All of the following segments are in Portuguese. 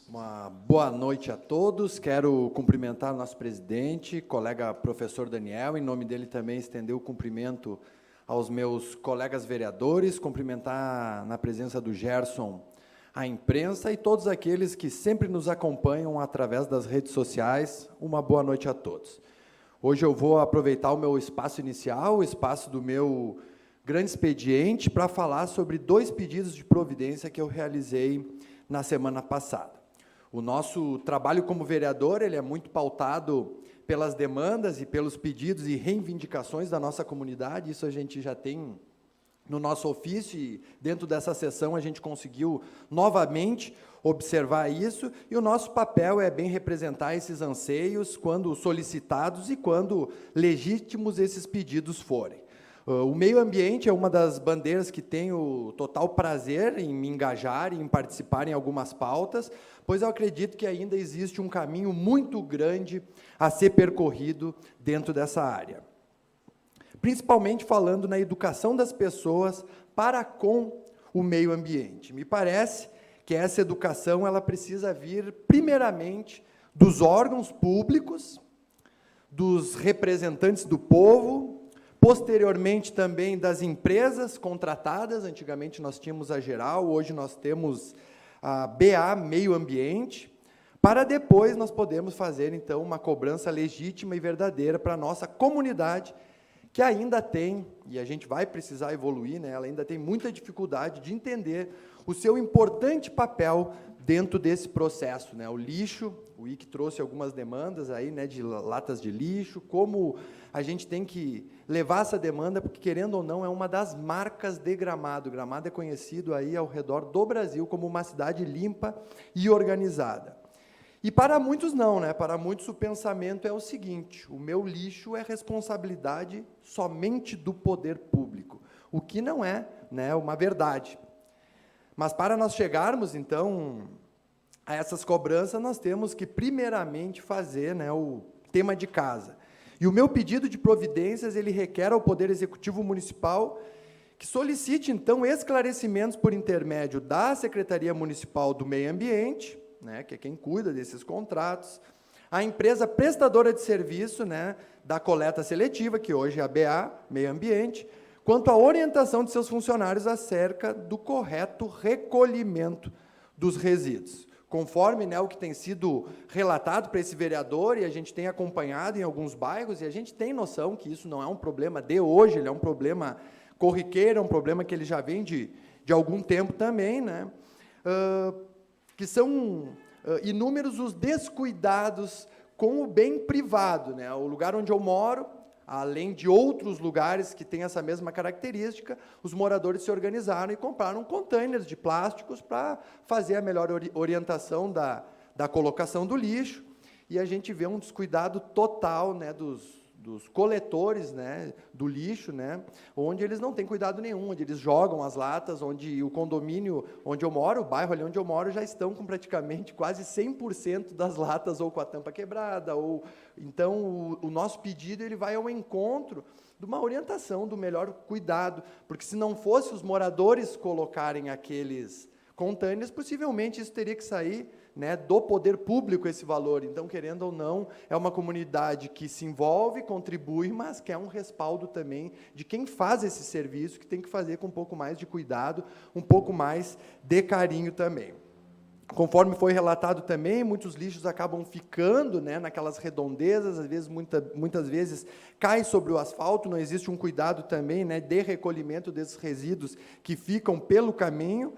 Uma boa noite a todos. Quero cumprimentar o nosso presidente, colega professor Daniel, em nome dele também estender o cumprimento aos meus colegas vereadores, cumprimentar na presença do Gerson a imprensa e todos aqueles que sempre nos acompanham através das redes sociais. Uma boa noite a todos. Hoje eu vou aproveitar o meu espaço inicial, o espaço do meu grande expediente, para falar sobre 2 pedidos de providência que eu realizei na semana passada. O nosso trabalho como vereador, ele é muito pautado pelas demandas e pelos pedidos e reivindicações da nossa comunidade, isso a gente já tem no nosso ofício, e dentro dessa sessão a gente conseguiu novamente observar isso, e o nosso papel é bem representar esses anseios, quando solicitados e quando legítimos esses pedidos forem. O meio ambiente é uma das bandeiras que tenho total prazer em me engajar e em participar em algumas pautas, pois eu acredito que ainda existe um caminho muito grande a ser percorrido dentro dessa área. Principalmente falando na educação das pessoas para com o meio ambiente. Me parece que essa educação ela precisa vir, primeiramente, dos órgãos públicos, dos representantes do povo, posteriormente também das empresas contratadas. Antigamente nós tínhamos a Geral, hoje nós temos a BA Meio Ambiente, para depois nós podemos fazer, então, uma cobrança legítima e verdadeira para a nossa comunidade, que ainda tem, e a gente vai precisar evoluir, né, ela ainda tem muita dificuldade de entender o seu importante papel dentro desse processo, né? O lixo, o IC trouxe algumas demandas aí, né, de latas de lixo, como a gente tem que levar essa demanda, porque, querendo ou não, é uma das marcas de Gramado. Gramado é conhecido aí ao redor do Brasil como uma cidade limpa e organizada. E para muitos não, né? Para muitos o pensamento é o seguinte: o meu lixo é responsabilidade somente do poder público, o que não é, né, uma verdade. Mas para nós chegarmos, então, a essas cobranças, nós temos que, primeiramente, fazer, né, o tema de casa. E o meu pedido de providências, ele requer ao Poder Executivo Municipal que solicite, então, esclarecimentos por intermédio da Secretaria Municipal do Meio Ambiente, né, que é quem cuida desses contratos, a empresa prestadora de serviço, né, da coleta seletiva, que hoje é a BA, Meio Ambiente, quanto à orientação de seus funcionários acerca do correto recolhimento dos resíduos. Conforme, né, o que tem sido relatado para esse vereador, e a gente tem acompanhado em alguns bairros, e a gente tem noção que isso não é um problema de hoje, ele é um problema corriqueiro, é um problema que ele já vem de algum tempo também, né, que são inúmeros os descuidados com o bem privado, né, o lugar onde eu moro, além de outros lugares que têm essa mesma característica, os moradores se organizaram e compraram containers de plásticos para fazer a melhor orientação da colocação do lixo, e a gente vê um descuidado total, né, dos coletores, né, do lixo, né, onde eles não têm cuidado nenhum, onde eles jogam as latas, onde o condomínio onde eu moro, o bairro ali onde eu moro, já estão com praticamente quase 100% das latas ou com a tampa quebrada, ou então o nosso pedido ele vai ao encontro de uma orientação do melhor cuidado, porque se não fosse os moradores colocarem aqueles containers, possivelmente isso teria que sair, né, do poder público, esse valor. Então, querendo ou não, é uma comunidade que se envolve, contribui, mas quer um respaldo também de quem faz esse serviço, que tem que fazer com um pouco mais de cuidado, um pouco mais de carinho também. Conforme foi relatado também, muitos lixos acabam ficando, né, naquelas redondezas, às vezes, muitas vezes cai sobre o asfalto, não existe um cuidado também, né, de recolhimento desses resíduos que ficam pelo caminho,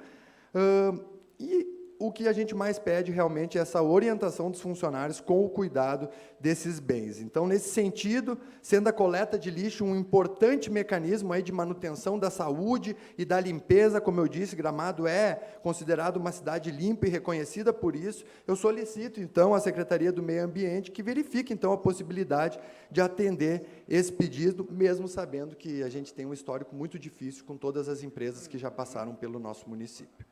e o que a gente mais pede realmente é essa orientação dos funcionários com o cuidado desses bens. Então, nesse sentido, sendo a coleta de lixo um importante mecanismo aí de manutenção da saúde e da limpeza, como eu disse, Gramado é considerado uma cidade limpa e reconhecida por isso, eu solicito, então, à Secretaria do Meio Ambiente que verifique, então, a possibilidade de atender esse pedido, mesmo sabendo que a gente tem um histórico muito difícil com todas as empresas que já passaram pelo nosso município.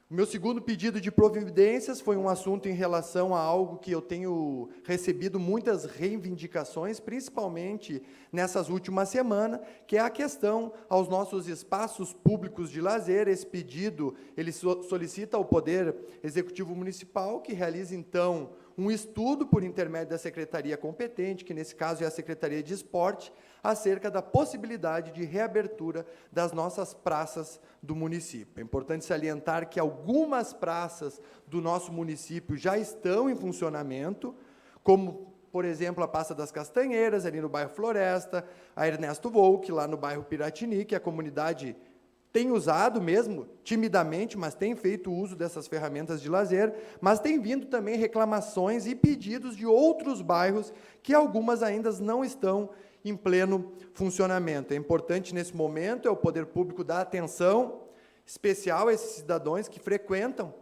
O meu segundo pedido de providências foi um assunto em relação a algo que eu tenho recebido muitas reivindicações, principalmente nessas últimas semanas, que é a questão aos nossos espaços públicos de lazer. Esse pedido, ele solicita ao Poder Executivo Municipal que realize, então, um estudo por intermédio da secretaria competente, que nesse caso é a Secretaria de Esporte, acerca da possibilidade de reabertura das nossas praças do município. É importante salientar que algumas praças do nosso município já estão em funcionamento, como, por exemplo, a Praça das Castanheiras, ali no bairro Floresta, a Ernesto Volk, lá no bairro Piratini, que a comunidade tem usado mesmo, timidamente, mas tem feito uso dessas ferramentas de lazer, mas tem vindo também reclamações e pedidos de outros bairros que algumas ainda não estão em pleno funcionamento. É importante, nesse momento, o poder público dar atenção especial a esses cidadãos que frequentam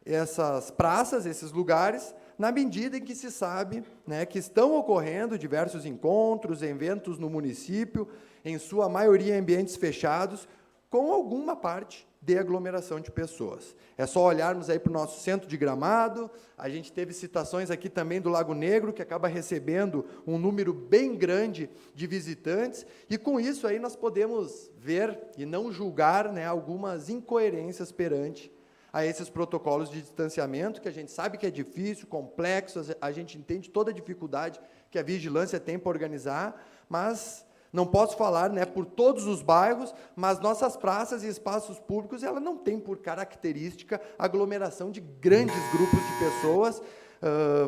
essas praças, esses lugares, na medida em que se sabe, né, que estão ocorrendo diversos encontros, eventos no município, em sua maioria em ambientes fechados, com alguma parte de aglomeração de pessoas. É só olharmos aí para o nosso centro de Gramado, a gente teve citações aqui também do Lago Negro, que acaba recebendo um número bem grande de visitantes, e com isso aí nós podemos ver e não julgar, né, algumas incoerências perante a esses protocolos de distanciamento, que a gente sabe que é difícil, complexo, a gente entende toda a dificuldade que a vigilância tem para organizar, mas não posso falar, né, por todos os bairros, mas nossas praças e espaços públicos, ela não tem por característica aglomeração de grandes grupos de pessoas.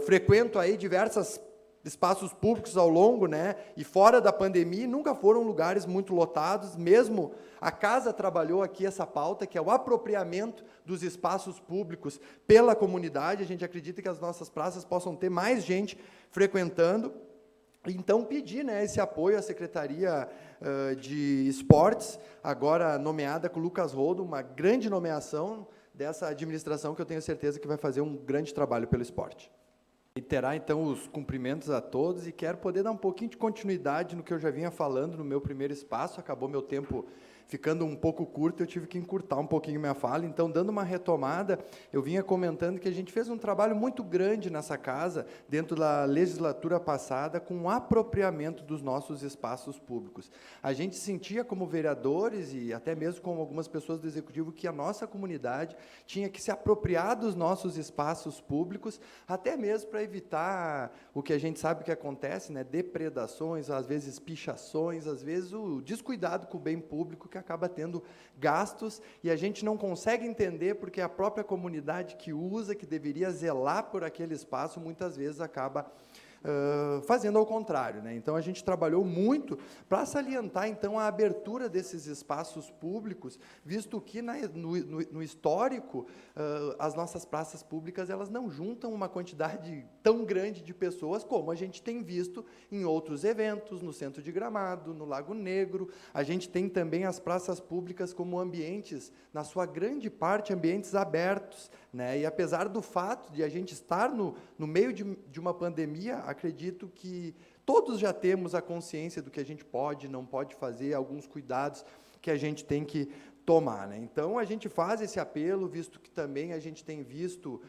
Frequento aí diversos espaços públicos ao longo, né, e fora da pandemia, nunca foram lugares muito lotados, mesmo a casa trabalhou aqui essa pauta, que é o apropriamento dos espaços públicos pela comunidade. A gente acredita que as nossas praças possam ter mais gente frequentando. Então, pedir, né, esse apoio à Secretaria de Esportes, agora nomeada com o Lucas Rodo, uma grande nomeação dessa administração, que eu tenho certeza que vai fazer um grande trabalho pelo esporte. E terá, então, os cumprimentos a todos, e quero poder dar um pouquinho de continuidade no que eu já vinha falando no meu primeiro espaço. Acabou meu tempo ficando um pouco curto, eu tive que encurtar um pouquinho minha fala. Então, dando uma retomada, eu vinha comentando que a gente fez um trabalho muito grande nessa casa, dentro da legislatura passada, com o apropriamento dos nossos espaços públicos. A gente sentia, como vereadores, e até mesmo com algumas pessoas do Executivo, que a nossa comunidade tinha que se apropriar dos nossos espaços públicos, até mesmo para evitar o que a gente sabe que acontece, né? Depredações, às vezes pichações, às vezes o descuidado com o bem público, que acaba tendo gastos, e a gente não consegue entender porque a própria comunidade que usa, que deveria zelar por aquele espaço, muitas vezes acaba fazendo ao contrário, né? Então, a gente trabalhou muito para salientar, então, a abertura desses espaços públicos, visto que, no histórico, as nossas praças públicas, elas não juntam uma quantidade tão grande de pessoas como a gente tem visto em outros eventos, no Centro de Gramado, no Lago Negro. A gente tem também as praças públicas como ambientes, na sua grande parte, ambientes abertos, né? E apesar do fato de a gente estar no meio de uma pandemia, acredito que todos já temos a consciência do que a gente pode e não pode fazer, alguns cuidados que a gente tem que tomar, né? Então, a gente faz esse apelo, visto que também a gente tem visto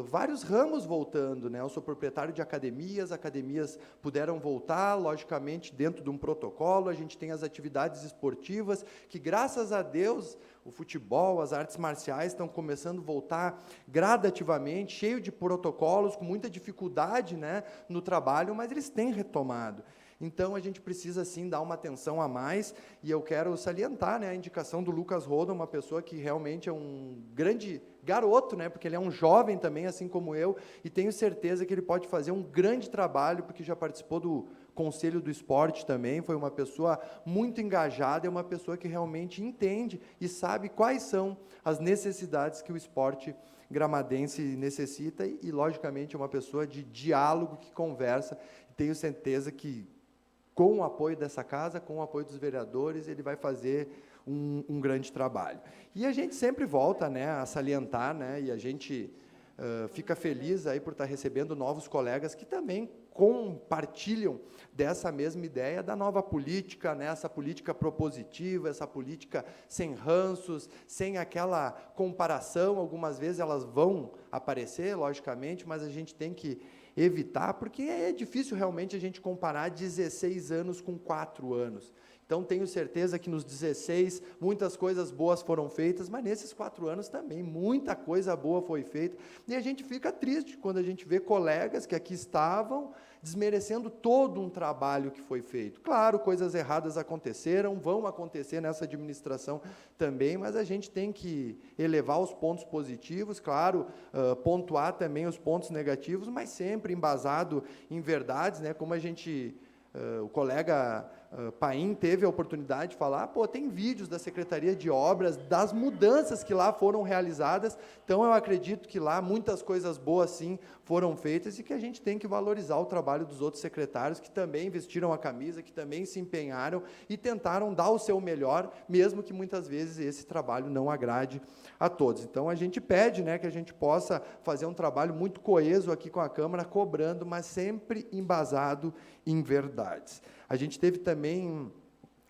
vários ramos voltando, né? Eu sou proprietário de academias puderam voltar, logicamente, dentro de um protocolo. A gente tem as atividades esportivas, que, graças a Deus, o futebol, as artes marciais estão começando a voltar gradativamente, cheio de protocolos, com muita dificuldade, né, no trabalho, mas eles têm retomado. Então, a gente precisa, sim, dar uma atenção a mais, e eu quero salientar, né, a indicação do Lucas Rodo, uma pessoa que realmente é um grande garoto, né, porque ele é um jovem também, assim como eu, e tenho certeza que ele pode fazer um grande trabalho, porque já participou do Conselho do Esporte também, foi uma pessoa muito engajada, é uma pessoa que realmente entende e sabe quais são as necessidades que o esporte gramadense necessita, e logicamente, é uma pessoa de diálogo, que conversa, e tenho certeza que, com o apoio dessa casa, com o apoio dos vereadores, ele vai fazer um grande trabalho. E a gente sempre volta, né, a salientar, né, e a gente fica feliz aí por estar recebendo novos colegas que também compartilham dessa mesma ideia da nova política, né? Essa política propositiva, essa política sem ranços, sem aquela comparação. Algumas vezes elas vão aparecer, logicamente, mas a gente tem que evitar, porque é difícil realmente a gente comparar 16 anos com 4 anos. Então, tenho certeza que nos 16, muitas coisas boas foram feitas, mas nesses 4 anos também, muita coisa boa foi feita. E a gente fica triste quando a gente vê colegas que aqui estavam desmerecendo todo um trabalho que foi feito. Claro, coisas erradas aconteceram, vão acontecer nessa administração também, mas a gente tem que elevar os pontos positivos, claro, pontuar também os pontos negativos, mas sempre embasado em verdades, né, como a gente... o colega Paim teve a oportunidade de falar, tem vídeos da Secretaria de Obras, das mudanças que lá foram realizadas, então eu acredito que lá muitas coisas boas, sim, foram feitas, e que a gente tem que valorizar o trabalho dos outros secretários, que também vestiram a camisa, que também se empenharam e tentaram dar o seu melhor, mesmo que muitas vezes esse trabalho não agrade a todos. Então, a gente pede, né, que a gente possa fazer um trabalho muito coeso aqui com a Câmara, cobrando, mas sempre embasado em verdades. A gente teve também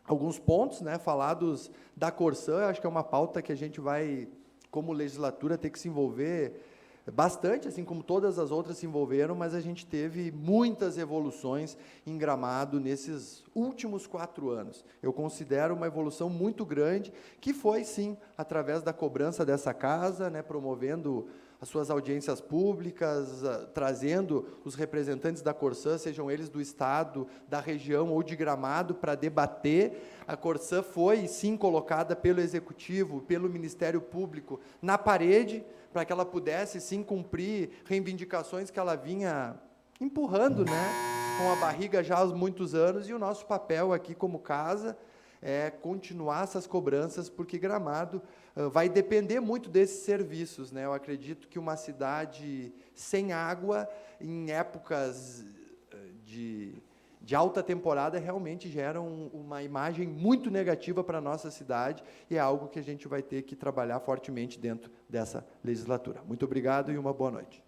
alguns pontos, né, falados da Corsã. Acho que é uma pauta que a gente vai, como legislatura, ter que se envolver bastante, assim como todas as outras se envolveram, mas a gente teve muitas evoluções em Gramado nesses últimos 4 anos. Eu considero uma evolução muito grande, que foi, sim, através da cobrança dessa casa, né, promovendo as suas audiências públicas, trazendo os representantes da Corsã, sejam eles do Estado, da região ou de Gramado, para debater. A Corsã foi, sim, colocada pelo Executivo, pelo Ministério Público, na parede, para que ela pudesse, sim, cumprir reivindicações que ela vinha empurrando, né, com a barriga já há muitos anos, e o nosso papel aqui como casa é continuar essas cobranças, porque Gramado vai depender muito desses serviços, né? Eu acredito que uma cidade sem água, em épocas de alta temporada, realmente gera uma imagem muito negativa para a nossa cidade, e é algo que a gente vai ter que trabalhar fortemente dentro dessa legislatura. Muito obrigado e uma boa noite.